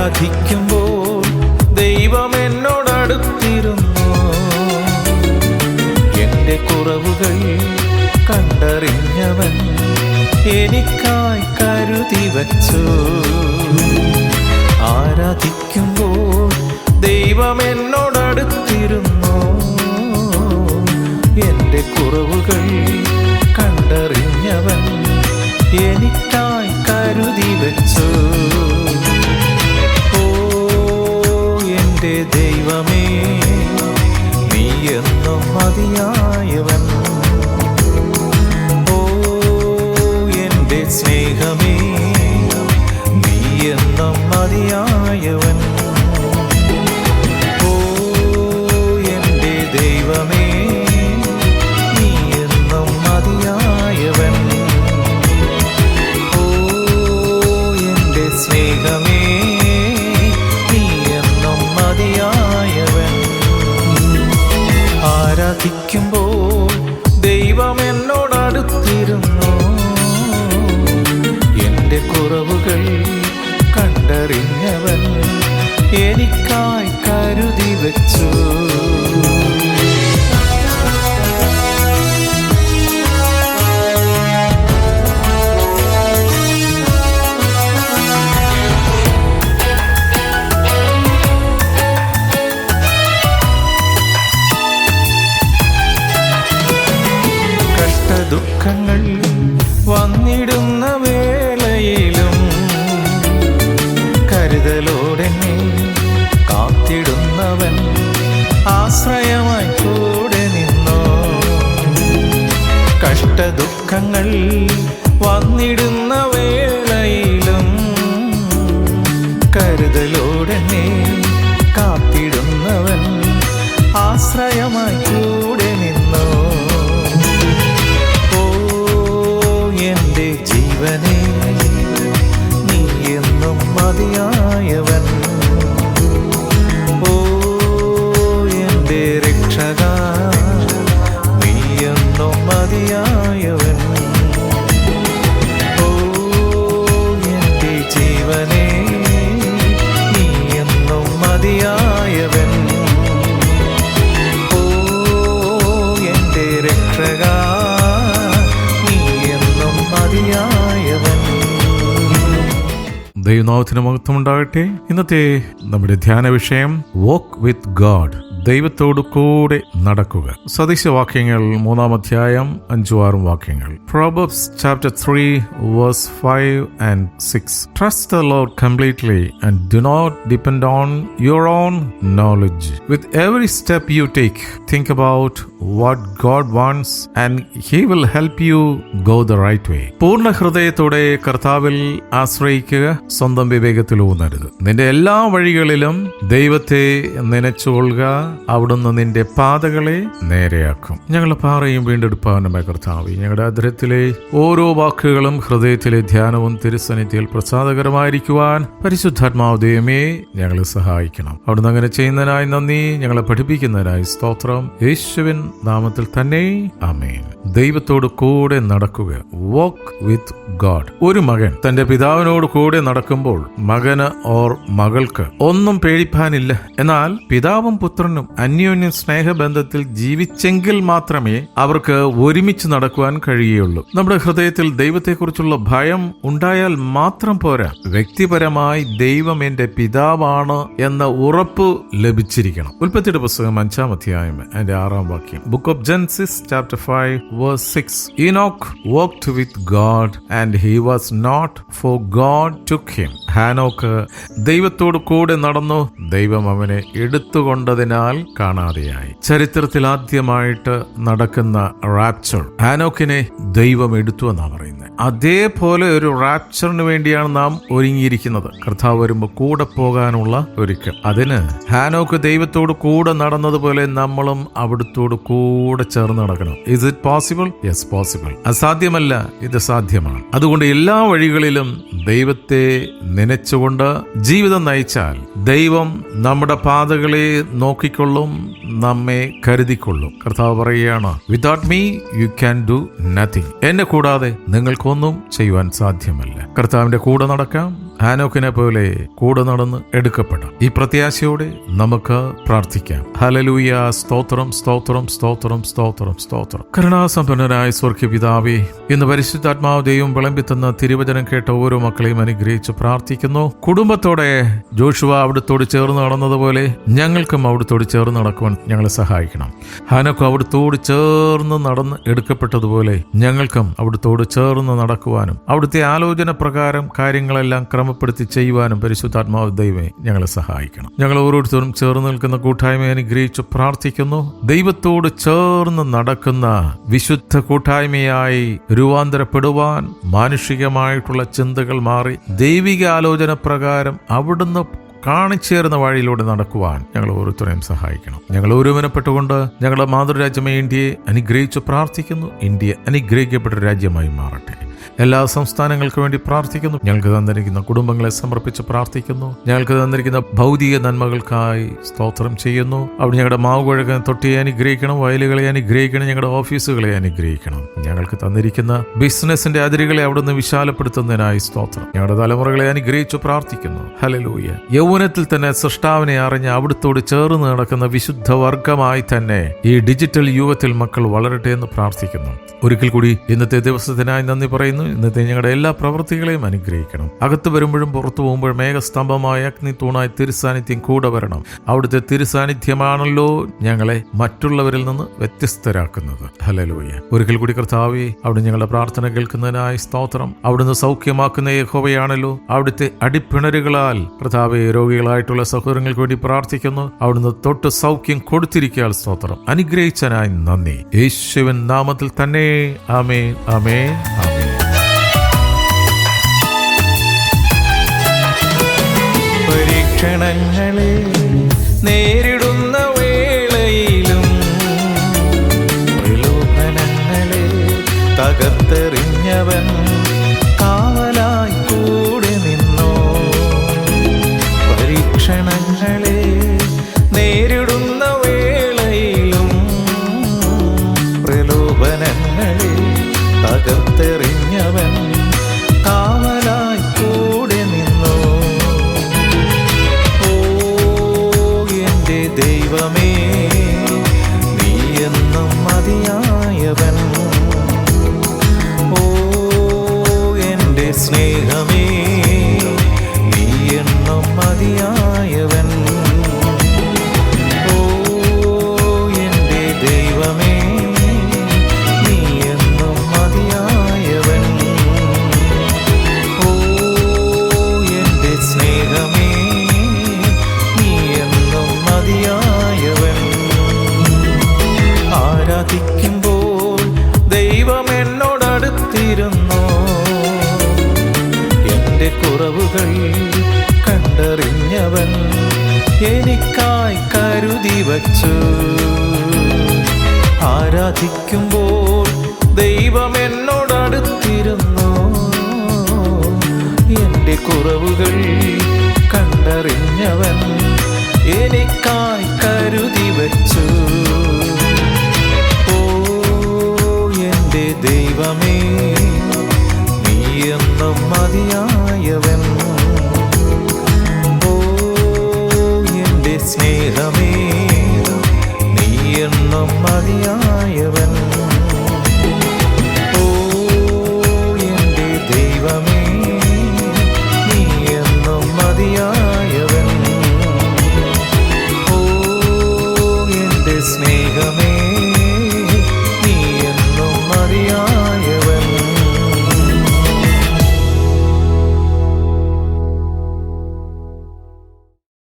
ആരാധിക്കുമ്പോൾ ദൈവം എന്നോടടുത്തിരുന്നു. എൻ്റെ കുറവുകൾ കണ്ടറിഞ്ഞവൻ എനിക്കായി കരുതി വച്ചു. ആരാധിക്കുമ്പോൾ ദൈവം എന്നോടടുത്തിരുന്നു. എൻ്റെ കുറവുകൾ കണ്ടറിഞ്ഞവൻ എനിക്കായി കരുതി വച്ചു. ഓ എൻ്റെ ദൈവമേ, നീ എന്നും മതിയായവൻ. ഓ എൻ്റെ സ്നേഹമേ, നീ എന്നും മതിയായവൻ. ഓ എൻ്റെ ദൈവമേ, നീ എന്നും മതിയായവൻ. ഓ എൻ്റെ സ്നേഹമേ, നീ എന്നും മതിയായവൻ. ആരാധിക്കുമ്പോൾ ദൈവം എന്നോടടുത്തിരുന്നു. എൻ്റെ കുറവുകൾ കണ്ടറിഞ്ഞവൻ എനിക്കായി കരുതി വച്ചു. കഷ്ടദുഃഖങ്ങൾ വന്നിടുന്ന വേളയിലും കരുതലോടെന്നെ കാത്തിടുന്നവൻ ആശ്രയമായി കൂടെ നിന്നോ. കഷ്ടദുഃഖങ്ങൾ വന്നിടുന്ന വേളയിലും കരുതലോടെന്നെ കാത്തിടുന്നവൻ ആശ്രയമായി കൂടെ നിന്നോ. ഓ എൻ്റെ ജീവനേ, നീ എന്നും മതിയായവൻ. ഓ എൻ്റെ രക്ഷകാ, നീ എന്നും മതിയായവൻ. ഓ എൻ്റെ ജീവനേ, നീ എന്നും മതിയായവൻ. ഓ എൻ്റെ രക്ഷകാ, നീ എന്നും മതിയായവൻ. ദൈവനാമത്തിന് മഹത്വം ഉണ്ടാകട്ടെ. ഇന്നത്തെ നമ്മുടെ ധ്യാന വിഷയം വാക്ക് വിത്ത് ഗാഡ്, ദൈവത്തോടു കൂടെ നടക്കുക. സദൃശവാക്യങ്ങൾ 3-ാം അധ്യായം 5-6 വാക്യങ്ങൾ. Proverbs chapter 3 verse 5 and 6. Trust the Lord completely and do not depend on your own knowledge. With every step you take, think about what God wants and He will help you go the right way. പൂർണ്ണ ഹൃദയത്തോടെ കർത്താവിൽ ആശ്രയിക്കുക, സ്വന്തം വിവേകത്തിൽ ഊന്നരുത്. നിന്റെ എല്ലാ വഴികളിലും ദൈവത്തെ നനച്ചുകൊള്ളുക, അവിടുന്ന് നിന്റെ പാതകളെ നേരെയാക്കും. ഞങ്ങൾ പാറയും വീണ്ടെടുപ്പാനുമായ കർത്താവേ, ഞങ്ങളുടെ അധരത്തിലെ ഓരോ വാക്കുകളും ഹൃദയത്തിലെ ധ്യാനവും തിരുസന്നിധിയിൽ പ്രസാദകരമായിരിക്കുവാൻ പരിശുദ്ധാത്മാവ് ദൈവമേ ഞങ്ങളെ സഹായിക്കണം. അവിടുന്ന് അങ്ങനെ ചെയ്യുന്നതിനായി നന്ദി, ഞങ്ങളെ പഠിപ്പിക്കുന്നതിനായി സ്തോത്രം. യേശുവിൻ നാമത്തിൽ തന്നെ ആമേൻ. ദൈവത്തോട് കൂടെ നടക്കുക, വാക്ക് വിത്ത് ഗാഡ്. ഒരു മകൻ തന്റെ പിതാവിനോട് കൂടെ നടക്കുമ്പോൾ മകന് ഓർ മകൾക്ക് ഒന്നും പേടിപ്പാനില്ല. എന്നാൽ പിതാവും പുത്രനും അന്യോന്യം സ്നേഹബന്ധത്തിൽ ജീവിച്ചെങ്കിൽ മാത്രമേ അവർക്ക് ഒരുമിച്ച് നടക്കുവാൻ കഴിയുള്ളൂ. നമ്മുടെ ഹൃദയത്തിൽ ദൈവത്തെക്കുറിച്ചുള്ള ഭയം ഉണ്ടായാൽ മാത്രം പോരാ, വ്യക്തിപരമായി ദൈവം എന്റെ പിതാവാണ് എന്ന ഉറപ്പ് ലഭിച്ചിരിക്കണം. ഉൽപ്പത്തിയുടെ പുസ്തകം 5-ാം അധ്യായം 6-ാം വാക്യം. Book of Genesis chapter 5 verse 6. Enoch walked with God and he was not, for God took him. ഹാനോക്ക് ദൈവത്തോട് കൂടെ നടന്നു, ദൈവം അവനെ എടുത്തുകൊണ്ടതിനാൽ കാണാതെയായി. ചരിത്രത്തിൽ ആദ്യമായിട്ട് നടക്കുന്ന റാപ്ചർ ഹാനോക്കിനെ ദൈവം എടുത്തു എന്നാണ് പറയുന്നത്. അതേപോലെ ഒരു റാപ്ചറിന് വേണ്ടിയാണ് നാം ഒരുങ്ങിയിരിക്കുന്നത്. കർത്താവ് വരുമ്പോൾ കൂടെ പോകാനുള്ള ഒരുക്കം. അതിന് ഹാനോക്ക് ദൈവത്തോട് കൂടെ നടന്നതുപോലെ നമ്മളും അവിടുത്തോട് കൂടെ ചേർന്ന് നടക്കണം. Is it possible? Yes, possible. അസാധ്യമല്ല, ഇത് സാധ്യമാണ്. അതുകൊണ്ട് എല്ലാ വഴികളിലും ദൈവത്തെ നനച്ചുകൊണ്ട് ജീവിതം നയിച്ചാൽ ദൈവം നമ്മുടെ പാതകളെ നോക്കിക്കൊള്ളും, നമ്മെ കരുതിക്കൊള്ളും. കർത്താവ് പറയുകയാണ്, without me you can do nothing. എന്നെ കൂടാതെ നിങ്ങൾക്കൊന്നും ചെയ്യുവാൻ സാധ്യമല്ല. കർത്താവിന്റെ കൂടെ നടക്കാം, ഹാനോക്കിനെ പോലെ കൂടെ നടന്ന് എടുക്കപ്പെടാം. ഈ പ്രത്യാശയോടെ നമുക്ക് പ്രാർത്ഥിക്കാം. ഹല്ലേലൂയ. സ്തോത്രം, സ്തോത്രം, സ്തോത്രം, സ്തോത്രം, സ്തോത്രം. കരുണാസമ്പന്നനായ സ്വർഗ്ഗീയ പിതാവേ, ഇന്ന് പരിശുദ്ധാത്മാവ് ദൈവം വിളമ്പിത്തുന്ന തിരുവചനം കേട്ട ഓരോ മക്കളെയും അനുഗ്രഹിച്ച് പ്രാർത്ഥിക്കുന്നു. കുടുംബത്തോടെ ജോഷുവ അവിടുത്തോട് ചേർന്ന് നടന്നതുപോലെ ഞങ്ങൾക്കും അവിടുത്തോട് ചേർന്ന് നടക്കുവാൻ ഞങ്ങളെ സഹായിക്കണം. ഹാനോക്ക് അവിടുത്തോട് ചേർന്ന് നടന്ന് എടുക്കപ്പെട്ടതുപോലെ ഞങ്ങൾക്കും അവിടുത്തോട് ചേർന്ന് നടക്കുവാനും അവിടുത്തെ ആലോചന പ്രകാരം കാര്യങ്ങളെല്ലാം ക്രമപ്പെടുത്തി ചെയ്യുവാനും പരിശുദ്ധാത്മാവ് ദൈവമേ ഞങ്ങളെ സഹായിക്കണം. ഞങ്ങൾ ഓരോരുത്തരും ചേർന്ന് നിൽക്കുന്ന കൂട്ടായ്മയെ അനുഗ്രഹിച്ച് പ്രാർത്ഥിക്കുന്നു. ദൈവത്തോട് ചേർന്ന് നടക്കുന്ന വിശുദ്ധ കൂട്ടായ്മയായി രൂപാന്തരപ്പെടുവാൻ മാനുഷികമായിട്ടുള്ള ചിന്തകൾ മാറി ദൈവിക ആലോചന പ്രകാരം അവിടുന്ന് കാണിച്ചേർന്ന വഴിയിലൂടെ നടക്കുവാൻ ഞങ്ങൾ ഓരോരുത്തരെയും സഹായിക്കണം. ഞങ്ങൾ ഓരോമനപ്പെട്ടുകൊണ്ട് ഞങ്ങളുടെ മാതൃരാജ്യമേ ഇന്ത്യയെ അനുഗ്രഹിച്ച് പ്രാർത്ഥിക്കുന്നു. ഇന്ത്യ അനുഗ്രഹിക്കപ്പെട്ട രാജ്യമായി മാറട്ടെ. എല്ലാ സംസ്ഥാനങ്ങൾക്ക് വേണ്ടി പ്രാർത്ഥിക്കുന്നു. ഞങ്ങൾക്ക് തന്നിരിക്കുന്ന കുടുംബങ്ങളെ സമർപ്പിച്ച് പ്രാർത്ഥിക്കുന്നു. ഞങ്ങൾക്ക് തന്നിരിക്കുന്ന ഭൗതിക നന്മകൾക്കായി സ്തോത്രം ചെയ്യുന്നു. അവിടെ ഞങ്ങളുടെ മാവ് കുഴക്കാൻ തൊട്ടിയെ അനുഗ്രഹിക്കണം, വയലുകളെ അനുഗ്രഹിക്കണം, ഞങ്ങളുടെ ഓഫീസുകളെ അനുഗ്രഹിക്കണം. ഞങ്ങൾക്ക് തന്നിരിക്കുന്ന ബിസിനസിന്റെ അതിരുകളെ അവിടുന്ന് വിശാലപ്പെടുത്തുന്നതിനായി സ്തോത്രം. ഞങ്ങളുടെ തലമുറകളെ അനുഗ്രഹിച്ച് പ്രാർത്ഥിക്കുന്നു. ഹല്ലേലൂയ. യൗവനത്തിൽ തന്നെ സൃഷ്ടാവിനെ അറിഞ്ഞ് അവിടുത്തോട് ചേർന്ന് നടക്കുന്ന വിശുദ്ധ വർഗമായി തന്നെ ഈ ഡിജിറ്റൽ യുഗത്തിൽ മക്കൾ വളരട്ടെ എന്ന് പ്രാർത്ഥിക്കുന്നു. ഒരിക്കൽ കൂടി ഇന്നത്തെ ദിവസത്തിനായി നന്ദി പറയുന്നു. ഇന്നത്തെ ഞങ്ങളുടെ എല്ലാ പ്രവൃത്തികളെയും അനുഗ്രഹിക്കണം. അകത്ത് വരുമ്പോഴും പുറത്തു പോകുമ്പോഴും മേഘസ്തംഭമായ അഗ്നി തൂണായി തിരുസാന്നിധ്യം കൂടെ വരണം. അവിടുത്തെ തിരുസാന്നിധ്യമാണല്ലോ ഞങ്ങളെ മറ്റുള്ളവരിൽ നിന്ന് വ്യത്യസ്തരാക്കുന്നത്. ഹല്ലേലൂയ. ഒരിക്കൽ കൂടി കർത്താവേ, അവിടെ ഞങ്ങളുടെ പ്രാർത്ഥന കേൾക്കുന്നതിനായി സ്തോത്രം. അവിടുന്ന് സൗഖ്യമാക്കുന്ന യഹോവയാണല്ലോ. അവിടുത്തെ അടിപ്പിണരുകളാൽ കർത്താവേ രോഗികളായിട്ടുള്ള സഹോദരങ്ങൾക്ക് വേണ്ടി പ്രാർത്ഥിക്കുന്നു. അവിടുന്ന് തൊട്ട് സൗഖ്യം കൊടുത്തിരിക്കാൻ സ്തോത്രം. അനുഗ്രഹിച്ചനായി നന്ദി. യേശുവിൻ നാമത്തിൽ തന്നെ. ആമേൻ, ആമേൻ, ആമേൻ. പരീക്ഷണങ്ങളെ നേരിടുന്ന വേളയിലും പ്രലോഭനങ്ങളെ തകർത്തെറിഞ്ഞവൻ കാവലായി കൂടെ നിന്നോ. പരീക്ഷണങ്ങളെ നേരിടുന്ന വേളയിലും പ്രലോഭനങ്ങളെ തകർത്തെറിഞ്ഞവൻ കാവലായി കൂടെ നിന്നോ. ഓ എൻ്റെ ദൈവമേ, നീ എന്നും മതിയായവൻ. ഓ എൻ്റെ സ്നേഹമേ, നീ എന്നും മതിയായവൻ. ഓ എൻ്റെ ദൈവമേ, നീ എന്നും മതിയായവൻ. ഓ എൻ്റെ സ്നേഹമേ, നീ എന്നും മതിയായവൻ. ആരാധിക്കുമ്പോൾ ദൈവം എന്നോടടുത്തിരുന്നു. എൻ്റെ കുറവുകൾ കണ്ടറിഞ്ഞവൻ എനിക്കായി കരുതി വച്ചു. ആരാധിക്കുമ്പോൾ ദൈവം എന്നോടടുത്തിരുന്നു. എൻ്റെ കുറവുകൾ കണ്ടറിഞ്ഞവൻ എനിക്കായി കരുതി വച്ചു. ഓ എൻ്റെ ദൈവമേ, നീ എന്നും മതിയായവൻ. ഓ എൻ്റെ സ്നേഹമേ, നീ എന്നും മതിയായവൻ. ഓ എൻ്റെ ദൈവമേ,